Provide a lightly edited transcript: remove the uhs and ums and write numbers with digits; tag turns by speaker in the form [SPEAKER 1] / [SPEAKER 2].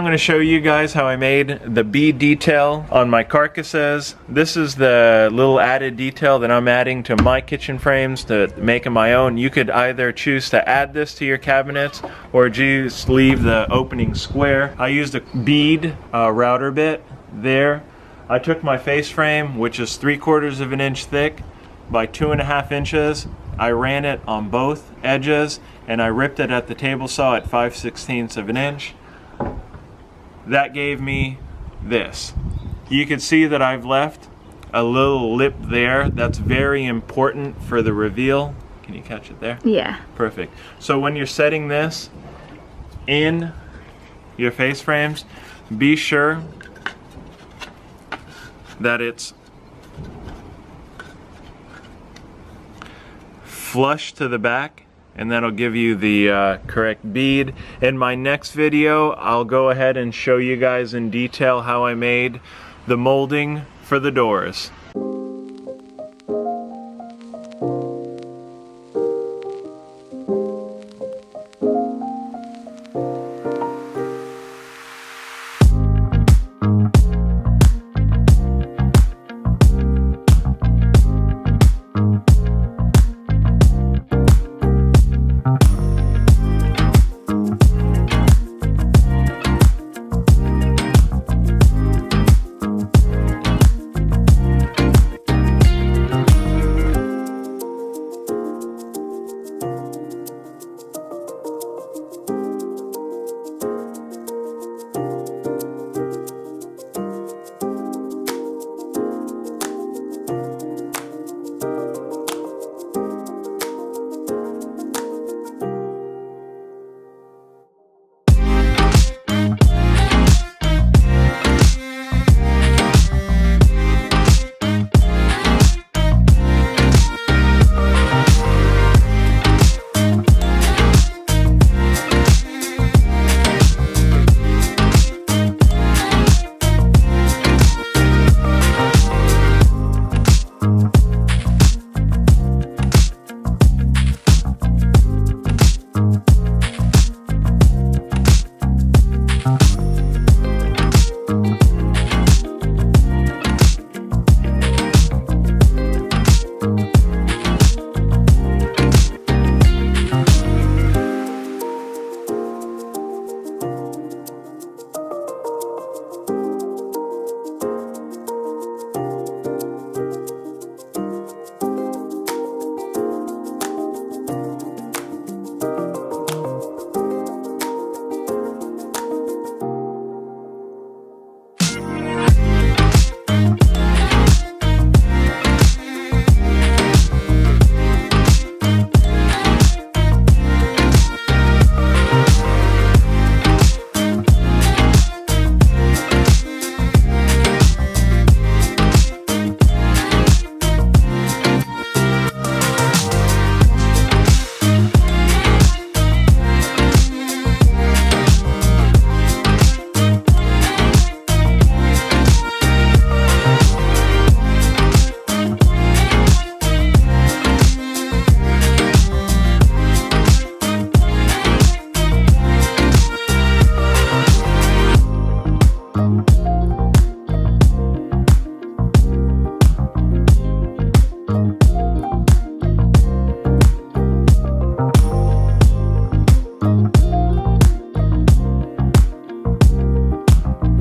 [SPEAKER 1] going to show you guys how I made the bead detail on my carcasses. This is the little added detail that I'm adding to my kitchen frames to make them my own. You could either choose to add this to your cabinets or just leave the opening square. I used a bead router bit there. I took my face frame, which is 3/4 of an inch thick by 2.5 inches. I ran it on both edges and I ripped it at the table saw at 5/16 of an inch. That gave me this. You can see that I've left a little lip there. That's very important for the reveal. Can you catch it there?
[SPEAKER 2] Yeah.
[SPEAKER 1] Perfect. So when you're setting this in your face frames, be sure that it's flush to the back, and that'll give you the correct bead. In my next video, I'll go ahead and show you guys in detail how I made the molding for the doors.